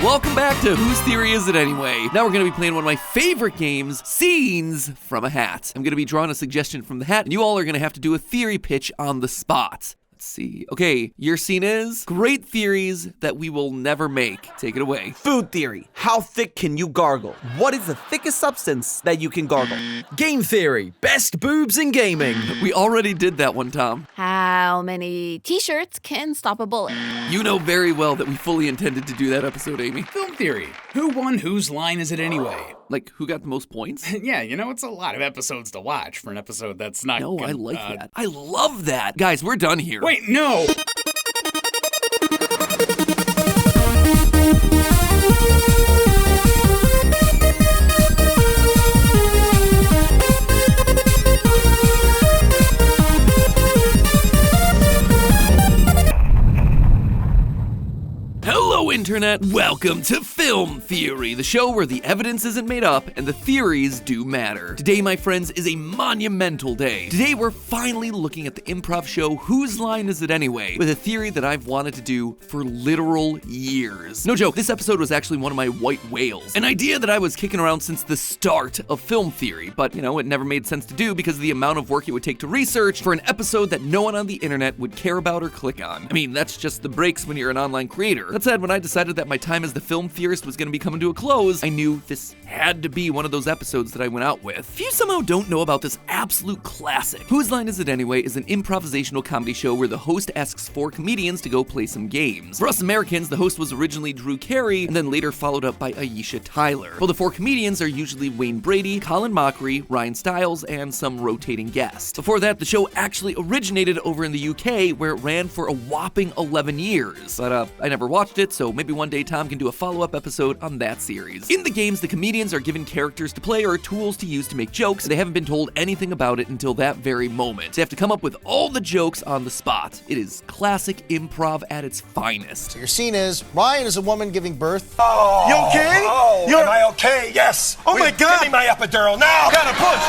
Welcome back to Whose Theory Is It Anyway? Now we're going to be playing one of my favorite games, Scenes from a Hat. I'm going to be drawing a suggestion from the hat, and you all are going to have to do a theory pitch on the spot. Let's see. Okay, your scene is great theories that we will never make. Take it away. Food theory. How thick can you gargle? What is the thickest substance that you can gargle? Game theory. Best boobs in gaming. We already did that one, Tom. How many t-shirts can stop a bullet? You know very well that we fully intended to do that episode, Amy. Film theory. Who won Whose Line Is It Anyway? Like, who got the most points? Yeah, it's a lot of episodes to watch for an episode that's not No, I like that. I love that. Guys, we're done here. Wait, no! Hello, Internet! Welcome to Film Theory, the show where the evidence isn't made up and the theories do matter. Today, my friends, is a monumental day. Today, we're finally looking at the improv show Whose Line Is It Anyway? With a theory that I've wanted to do for literal years. No joke, this episode was actually one of my white whales. An idea that I was kicking around since the start of film theory, but, it never made sense to do because of the amount of work it would take to research for an episode that no one on the internet would care about or click on. I mean, that's just the breaks when you're an online creator. That said, when I decided that my time as the film theorist was going to be coming to a close, I knew this had to be one of those episodes that I went out with. If you somehow don't know about this absolute classic, Whose Line Is It Anyway is an improvisational comedy show where the host asks 4 comedians to go play some games. For us Americans, the host was originally Carey and then later followed up by Aisha Tyler. Well, the 4 comedians are usually Wayne Brady, Colin Mochrie, Stiles, and some rotating guests. Before that, the show actually originated over in the UK where it ran for a whopping 11 years. But I never watched it, so maybe one day Tom can do a follow-up episode on that series. In the games, the comedians are given characters to play or tools to use to make jokes, and they haven't been told anything about it until that very moment. They have to come up with all the jokes on the spot. It is classic improv at its finest. So your scene is, Ryan is a woman giving birth. Oh, you okay? Am I okay? Yes. Oh my God. Give me my epidural now. Gotta push.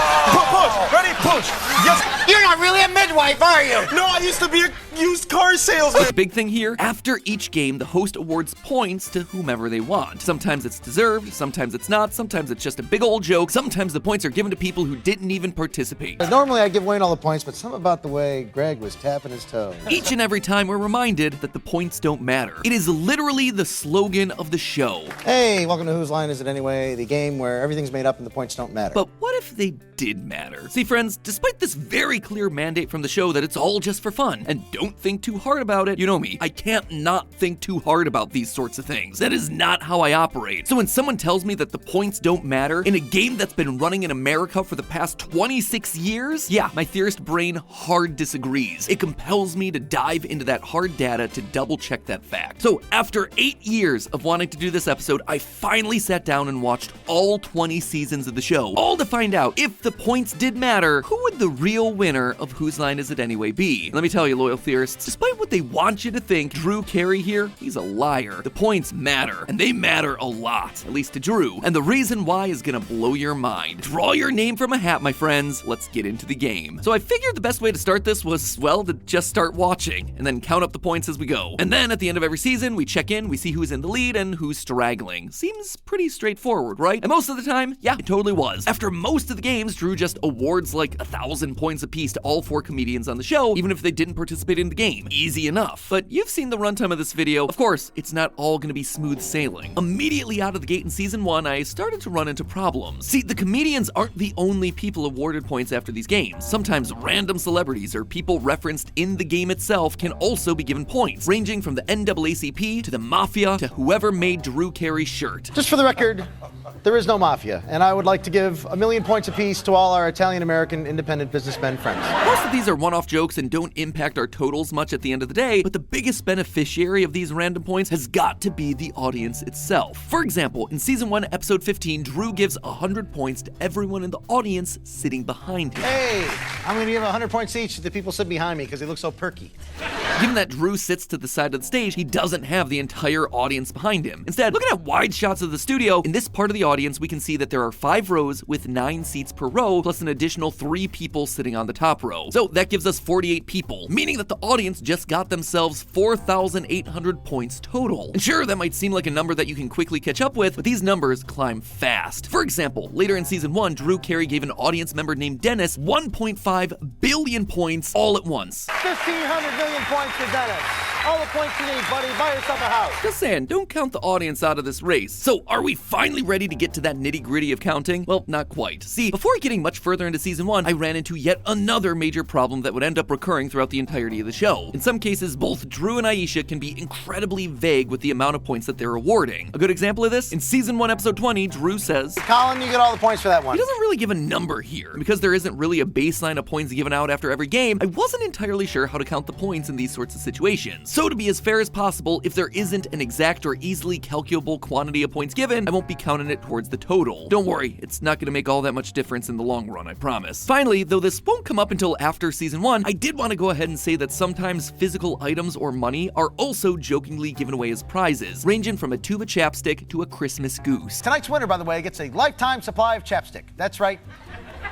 Push. Ready? Push. Yes. You're not really a midwife, are you? No, I used to be a used car salesman. The big thing here, after each game, the host awards points to whomever they want. Sometimes it's deserved, sometimes it's not, sometimes it's just a big old joke, sometimes the points are given to people who didn't even participate. Normally I give Wayne all the points, but something about the way Greg was tapping his toe. Each and every time we're reminded that the points don't matter. It is literally the slogan of the show. Hey, welcome to Whose Line Is It Anyway? The game where everything's made up and the points don't matter. But what if they did matter? See, friends, despite this very clear mandate from the show that it's all just for fun, and don't think too hard about it, you know me, I can't not think too hard about these sorts of things. That is not how I operate. So when someone tells me that the points don't matter in a game that's been running in America for the past 26 years, yeah, my theorist brain hard disagrees. It compels me to dive into that hard data to double check that fact. So after 8 years of wanting to do this episode, I finally sat down and watched all 20 seasons of the show, all to find out if the points did matter, who would the real winner of Whose Line Is It Anyway be? Let me tell you, loyal theorists, despite what they want you to think, Carey here, he's a liar. The points matter, and they matter a lot, at least to Drew. And the reason why is gonna blow your mind. Draw your name from a hat, my friends. Let's get into the game. So I figured the best way to start this was, well, to just start watching, and then count up the points as we go. And then at the end of every season, we check in, we see who's in the lead and who's straggling. Seems pretty straightforward, right? And most of the time, yeah, it totally was. After most of the games, Drew just awards like 1,000 points apiece to all 4 comedians on the show, even if they didn't participate in the game. Easy enough. But you've seen the runtime of this video. Of course, it's not all gonna be smooth sailing. Immediately out of the gate in season 1, I started to run into problems. See, the comedians aren't the only people awarded points after these games. Sometimes random celebrities or people referenced in the game itself can also be given points, ranging from the NAACP to the Mafia to whoever made Carey's shirt. Just for the record, there is no mafia, and I would like to give 1,000,000 points apiece to all our Italian-American independent businessmen friends. Most of these are one-off jokes and don't impact our totals much at the end of the day, but the biggest beneficiary of these random points has got to be the audience itself. For example, in season 1, episode 15, Drew gives 100 points to everyone in the audience sitting behind him. Hey, I'm gonna give 100 points each to the people sitting behind me because they look so perky. Given that Drew sits to the side of the stage, he doesn't have the entire audience behind him. Instead, looking at wide shots of the studio, in this part of the audience, we can see that there are 5 rows with 9 seats per row, plus an additional 3 people sitting on the top row. So that gives us 48 people, meaning that the audience just got themselves 4,800 points total. And sure, that might seem like a number that you can quickly catch up with, but these numbers climb fast. For example, later in season 1, Drew Carey gave an audience member named Dennis 1.5 billion points all at once. 1,500 million points for Dennis. All the points you need, buddy. Buy yourself a house. Just saying, don't count the audience out of this race. So, are we finally ready to get to that nitty-gritty of counting? Well, not quite. See, before getting much further into season 1, I ran into yet another major problem that would end up recurring throughout the entirety of the show. In some cases, both Drew and Aisha can be incredibly vague with the amount of points that they're awarding. A good example of this? In season 1, episode 20, Drew says, Colin, you get all the points for that one. He doesn't really give a number here. And because there isn't really a baseline of points given out after every game, I wasn't entirely sure how to count the points in these sorts of situations. So to be as fair as possible, if there isn't an exact or easily calculable quantity of points given, I won't be counting it towards the total. Don't worry, it's not going to make all that much difference in the long run, I promise. Finally, though this won't come up until after season 1, I did want to go ahead and say that sometimes physical items or money are also jokingly given away as prizes, ranging from a tube of chapstick to a Christmas goose. Tonight's winner, by the way, gets a lifetime supply of chapstick. That's right.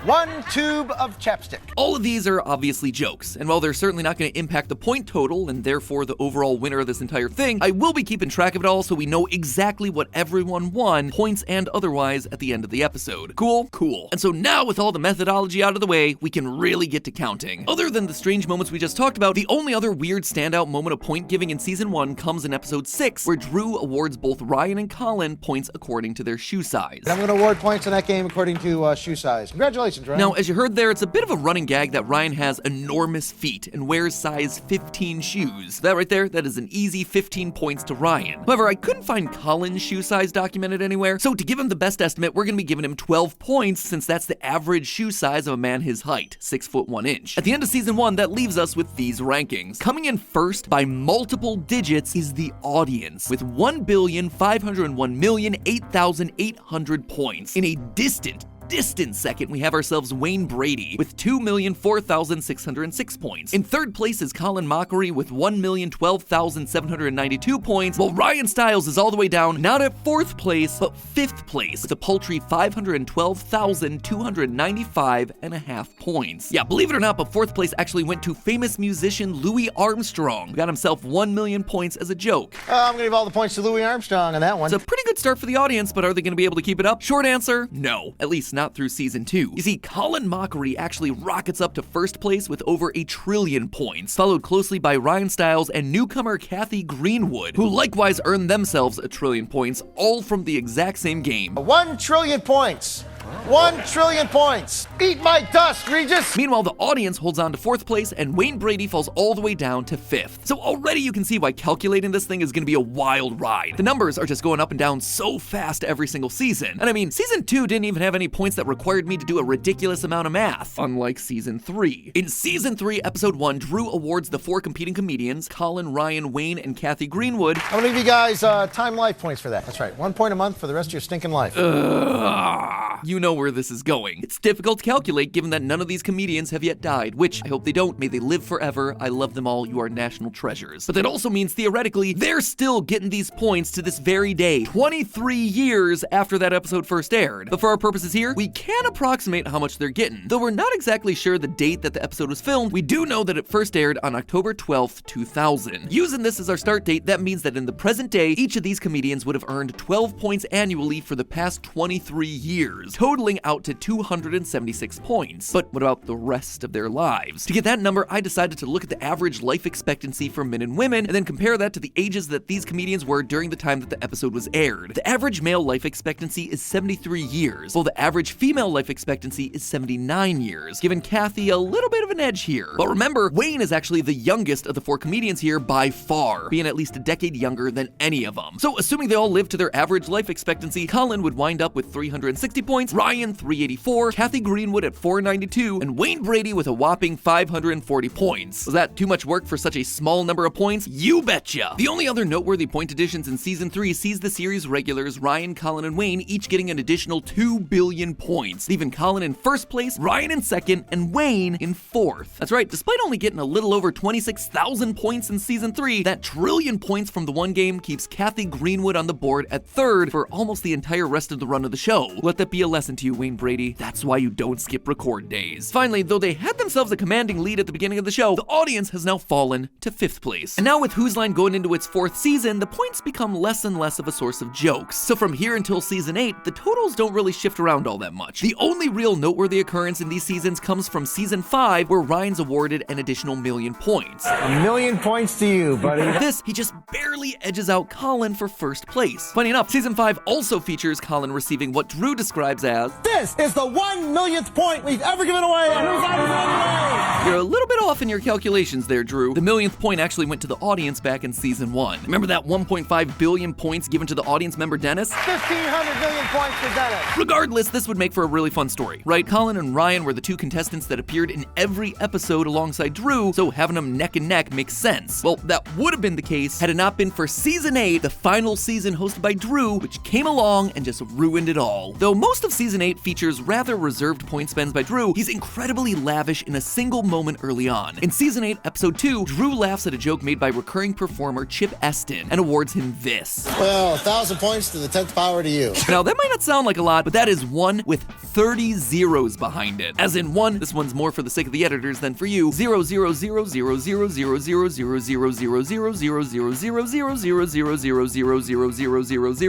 1 tube of chapstick. All of these are obviously jokes, and while they're certainly not going to impact the point total and therefore the overall winner of this entire thing, I will be keeping track of it all so we know exactly what everyone won, points and otherwise, at the end of the episode. Cool? Cool. And so now with all the methodology out of the way, we can really get to counting. Other than the strange moments we just talked about, the only other weird standout moment of point giving in season 1 comes in episode 6, where Drew awards both Ryan and Colin points according to their shoe size. I'm going to award points in that game according to shoe size. Congratulations, Ryan. Now, as you heard there, it's a bit of a running gag that Ryan has enormous feet and wears size 15 shoes. That right there, that is an easy 15 points to Ryan. However, I couldn't find Colin's shoe size documented anywhere, so to give him the best estimate, we're going to be giving him 12 points since that's the average shoe size of a man his height, 6 foot 1 inch. At the end of season 1, that leaves us with these rankings. Coming in first by multiple digits is the audience, with 1,501,008,800 points. In a distant second, we have ourselves Wayne Brady with 2,004,606 points. In third place is Colin Mochrie with 1,012,792 points, while Ryan Stiles is all the way down, not at 4th place, but 5th place with a paltry 512,295.5 points. Yeah, believe it or not, but 4th place actually went to famous musician Louis Armstrong, who got himself 1 million points as a joke. I'm going to give all the points to Louis Armstrong on that one. It's a pretty good start for the audience, but are they going to be able to keep it up? Short answer, no. At least not through season 2. You see, Colin Mochrie actually rockets up to 1st place with over 1 trillion points, followed closely by Ryan Stiles and newcomer Kathy Greenwood, who likewise earned themselves 1 trillion points, all from the exact same game. 1 trillion points. 1 trillion points. Eat my dust, Regis. Meanwhile, the audience holds on to 4th place, and Wayne Brady falls all the way down to 5th. So already you can see why calculating this thing is going to be a wild ride. The numbers are just going up and down so fast every single season. And I mean, season 2 didn't even have any points that required me to do a ridiculous amount of math, unlike season 3. In season 3, episode 1, Drew awards the 4 competing comedians, Colin, Ryan, Wayne, and Kathy Greenwood. I'm going to give you guys time life points for that. That's right. 1 point a month for the rest of your stinking life. You know where this is going. It's difficult to calculate given that none of these comedians have yet died, which I hope they don't. May they live forever. I love them all. You are national treasures. But that also means theoretically, they're still getting these points to this very day, 23 years after that episode first aired. But for our purposes here, we can approximate how much they're getting. Though we're not exactly sure the date that the episode was filmed, we do know that it first aired on October 12th, 2000. Using this as our start date, that means that in the present day, each of these comedians would have earned 12 points annually for the past 23 years, totaling out to 276 points. But what about the rest of their lives? To get that number, I decided to look at the average life expectancy for men and women, and then compare that to the ages that these comedians were during the time that the episode was aired. The average male life expectancy is 73 years, while the average female life expectancy is 79 years, giving Kathy a little bit of an edge here. But remember, Wayne is actually the youngest of the 4 comedians here by far, being at least a decade younger than any of them. So assuming they all live to their average life expectancy, Colin would wind up with 360 points, points, Ryan 384, Kathy Greenwood at 492, and Wayne Brady with a whopping 540 points. Was that too much work for such a small number of points? You betcha! The only other noteworthy point additions in Season 3 sees the series regulars Ryan, Colin, and Wayne each getting an additional 2 billion points, leaving Colin in first place, Ryan in second, and Wayne in fourth. That's right, despite only getting a little over 26,000 points in Season 3, that trillion points from the one game keeps Kathy Greenwood on the board at third for almost the entire rest of the run of the show. Let that be a lesson to you, Wayne Brady. That's why you don't skip record days. Finally, though they had themselves a commanding lead at the beginning of the show, the audience has now fallen to fifth place. And now with Whose Line going into its fourth season, the points become less and less of a source of jokes. So from here until Season 8, the totals don't really shift around all that much. The only real noteworthy occurrence in these seasons comes from Season 5, where Ryan's awarded an additional 1,000,000 points. 1,000,000 points to you, buddy. This, he just barely edges out Colin for first place. Funny enough, Season 5 also features Colin receiving what Drew describes as, This is the 1,000,000th point we've ever given away. And who's on the You're a little bit off in your calculations there, Drew. The 1,000,000th point actually went to the audience back in Season 1. Remember that 1.5 billion points given to the audience member Dennis? 1,500 million points for Dennis. Regardless, this would make for a really fun story, right? Colin and Ryan were the two contestants that appeared in every episode alongside Drew, so having them neck and neck makes sense. Well, that would have been the case had it not been for Season 8, the final season hosted by Drew, which came along and just ruined it all. Though most of Season 8 features rather reserved point spends by Drew, he's incredibly lavish in a single moment early on. In Season 8, Episode 2, Drew laughs at a joke made by recurring performer Chip Eston and awards him this. Well, 1,000 points to the 10th power to you. Now, that might not sound like a lot, but that is one with 30 zeros behind it. As in one, this one's more for the sake of the editors than for you,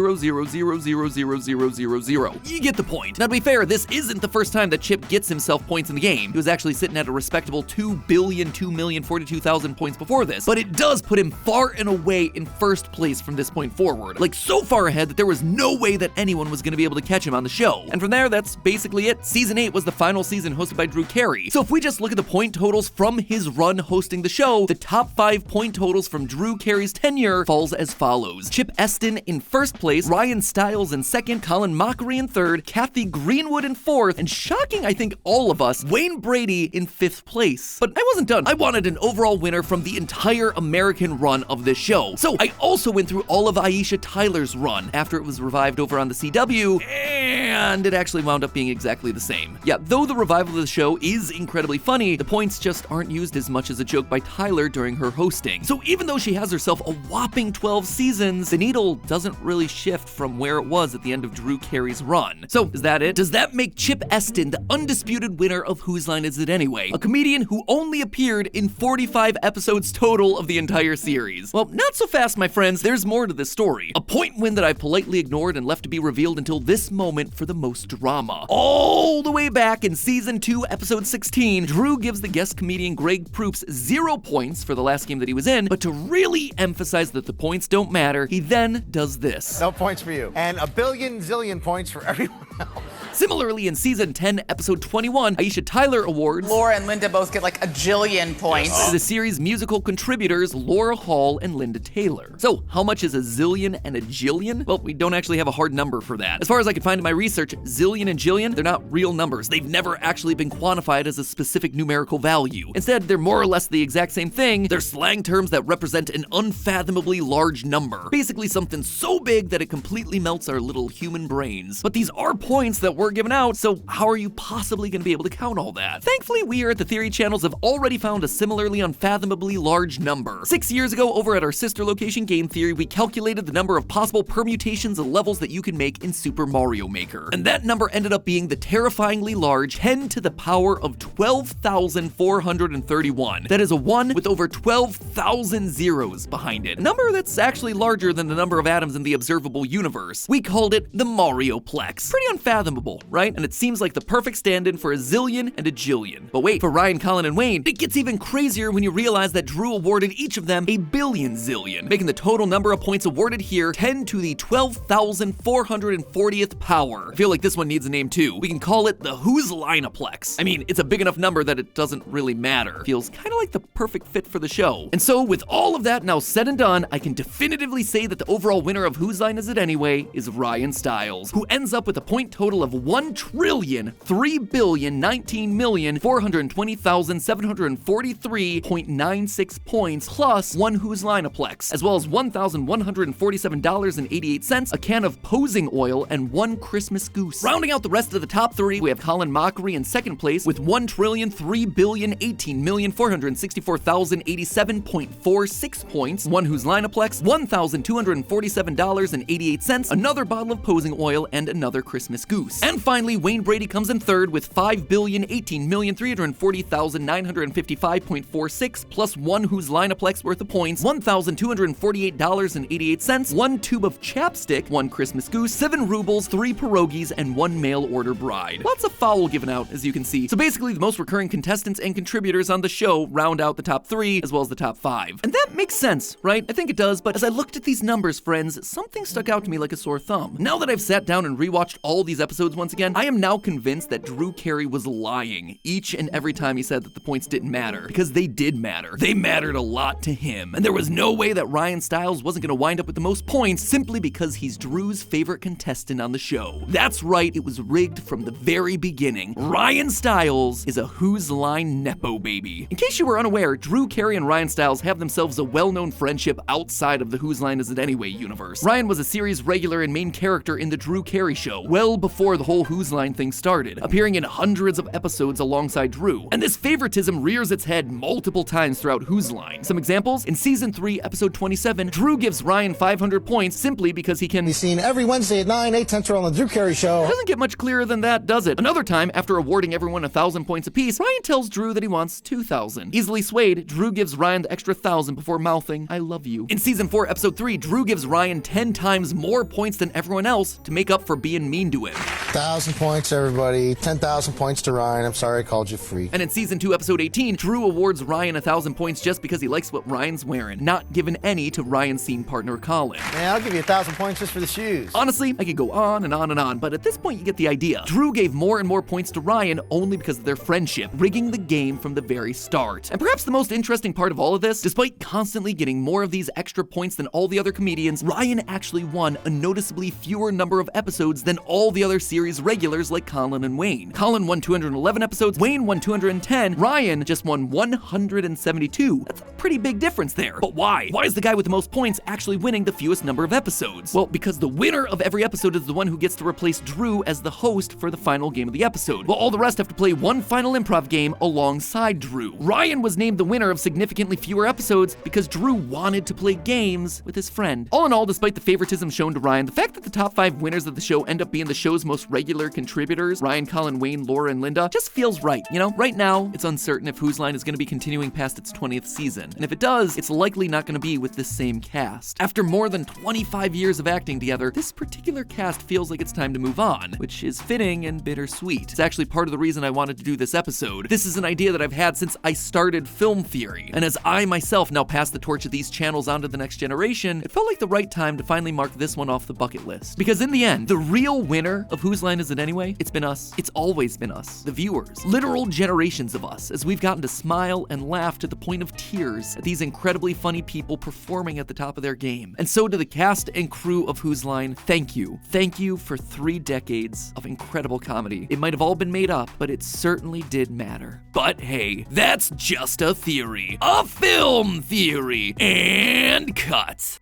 0.000000000000000000000000000000000000000000000000000000000000000000000000000000000000000000000000000000000000000000000000000000000000000000000000000000000000000000000000000000000000000000000000000000000000000000000000000000000000000000000000000000000000000000000000000000000000000000000000000000000000000000000000000000000000000000000000000000000000000000000000000000000000000000000000000000000000000000000000000000000000000000000000000000000000000000000 You get the point. Now, to be fair, this isn't the first time that Chip gets himself points in the game. He was actually sitting at a respectable 2 billion, 2,441,422,000 points before this, but it does put him far and away in first place from this point forward. Like, so far ahead that there was no way that anyone was going to be able to catch him on the show. And from there, that's basically it. Season 8 was the final season hosted by Drew Carey. So if we just look at the point totals from his run hosting the show, the top 5 point totals from Drew Carey's tenure falls as follows. Chip Eston in first place, Ryan Stiles in second, Colin Mochrie in third, Kathy Greenwood in fourth, and shocking, I think, all of us, Wayne Brady in fifth place. But I wasn't done. I wanted an overall winner from the entire American run of this show. So I also went through all of Aisha Tyler's run after it was revived over on the CW, and it actually wound up being exactly the same. Yeah, though the revival of the show is incredibly funny, the points just aren't used as much as a joke by Tyler during her hosting. So even though she has herself a whopping 12 seasons, the needle doesn't really shift from where it was at the end of Drew Carey's run. So is that it? Does that make Chip Eston the undisputed winner of Whose Line Is It Anyway? A comedian who only appeared in 45 episodes total of the entire series. Well, not so fast, my friends. There's more to this story. A point win that I politely ignored and left to be revealed until this moment for the most drama. All the way back in Season 2, Episode 16, Drew gives the guest comedian Greg Proops 0 points for the last game that he was in, but to really emphasize that the points don't matter, he then does this. No points for you. And a billion zillion points for everyone else. Similarly, in Season 10, Episode 21, Aisha Tyler awards Laura and Linda both get like a jillion points. to the series' musical contributors Laura Hall and Linda Taylor. So, how much is a zillion and a jillion? Well, we don't actually have a hard number for that. As far as I could find in my research, zillion and jillion, they're not real numbers. They've never actually been quantified as a specific numerical value. Instead, they're more or less the exact same thing. They're slang terms that represent an unfathomably large number. Basically something so big that it completely melts our little human brains. But these are points that we're given out, so how are you possibly going to be able to count all that? Thankfully, we here at the Theory Channels have already found a similarly unfathomably large number. 6 years ago, over at our sister location Game Theory, we calculated the number of possible permutations of levels that you can make in Super Mario Maker. And that number ended up being the terrifyingly large 10 to the power of 12,431. That is a 1 with over 12,000 zeros behind it. A number that's actually larger than the number of atoms in the observable universe. We called it the Marioplex. Pretty unfathomable, right? And it seems like the perfect stand-in for a zillion and a jillion. But wait, for Ryan, Colin, and Wayne, it gets even crazier when you realize that Drew awarded each of them a billion zillion, making the total number of points awarded here 10 to the 12,440th power. I feel like this one needs a name too. We can call it the Whose Lineplex. I mean, it's a big enough number that it doesn't really matter. Feels kind of like the perfect fit for the show. And so, with all of that now said and done, I can definitively say that the overall winner of Whose Line Is It Anyway is Ryan Stiles, who ends up with a point total of 1,019,420,743.96 points, plus one Who's Line-a-plex, as well as $1,147.88, a can of posing oil, and one Christmas goose. Rounding out the rest of the top three, we have Colin Mochrie in second place with 1,003,018,464,087.46 points, one Who's Line-a-plex, $1,247.88, another bottle of posing oil, and another Christmas goose. And finally, Wayne Brady comes in third with 5,018,340,955.46 plus one Who's Line-a-plex worth of points, $1,248.88, one tube of chapstick, one Christmas goose, 7 rubles, 3 pierogies, and one mail order bride. Lots of foul given out, as you can see. So basically, the most recurring contestants and contributors on the show round out the top 3 as well as the top 5. And that makes sense, right? I think it does, but as I looked at these numbers, friends, something stuck out to me like a sore thumb. Now that I've sat down and rewatched all these episodes once again, I am now convinced that Carey was lying each and every time he said that the points didn't matter, because they did matter. They mattered a lot to him, and there was no way that Ryan Stiles wasn't gonna wind up with the most points simply because he's Drew's favorite contestant on the show. That's right, it was rigged from the very beginning. Ryan Stiles is a Who's Line Nepo baby. In case you were unaware, Carey, and Ryan Stiles have themselves a well-known friendship outside of the Whose Line Is It Anyway universe. Ryan was a series regular and main character in the Carey show, well before the whole Whose Line thing started, appearing in hundreds of episodes alongside Drew. And this favoritism rears its head multiple times throughout Whose Line. Some examples: in season 3, episode 27, Drew gives Ryan 500 points simply because he can Be seen every Wednesday at 9, 8 Central on the Drew Carey Show. It doesn't get much clearer than that, does it? Another time, after awarding everyone 1,000 points apiece, Ryan tells Drew that he wants 2,000. Easily swayed, Drew gives Ryan the extra 1,000 before mouthing, "I love you." In season 4, episode 3, Drew gives Ryan 10 times more points than everyone else to make up for being mean to him. 1,000 points, everybody. 10,000 points to Ryan. I'm sorry I called you freak. And in season 2, episode 18, Drew awards Ryan 1,000 points just because he likes what Ryan's wearing, not giving any to Ryan's scene partner Colin. Man, I'll give you 1,000 points just for the shoes. Honestly, I could go on and on and on, but at this point you get the idea. Drew gave more and more points to Ryan only because of their friendship, rigging the game from the very start. And perhaps the most interesting part of all of this, despite constantly getting more of these extra points than all the other comedians, Ryan actually won a noticeably fewer number of episodes than all the other series regulars like Colin and Wayne. Colin won 211 episodes, Wayne won 210, Ryan just won 172. That's a pretty big difference there. But why? Why is the guy with the most points actually winning the fewest number of episodes? Well, because the winner of every episode is the one who gets to replace Drew as the host for the final game of the episode, while all the rest have to play one final improv game alongside Drew. Ryan was named the winner of significantly fewer episodes because Drew wanted to play games with his friend. All in all, despite the favoritism shown to Ryan, the fact that the top 5 winners of the show end up being the show's most regular contributors, Ryan, Colin, Wayne, Laura, and Linda, just feels right. You know, right now, it's uncertain if Whose Line is going to be continuing past its 20th season. And if it does, it's likely not going to be with this same cast. After more than 25 years of acting together, this particular cast feels like it's time to move on, which is fitting and bittersweet. It's actually part of the reason I wanted to do this episode. This is an idea that I've had since I started Film Theory, and as I myself now pass the torch of these channels on to the next generation, it felt like the right time to finally mark this one off the bucket list. Because in the end, the real winner of Whose Line Is It Anyway? It's been us. It's always been us, the viewers. Literal generations of us, as we've gotten to smile and laugh to the point of tears at these incredibly funny people performing at the top of their game. And so to the cast and crew of Whose Line, thank you. Thank you for 3 decades of incredible comedy. It might have all been made up, but it certainly did matter. But hey, that's just a theory. A film theory. And cut.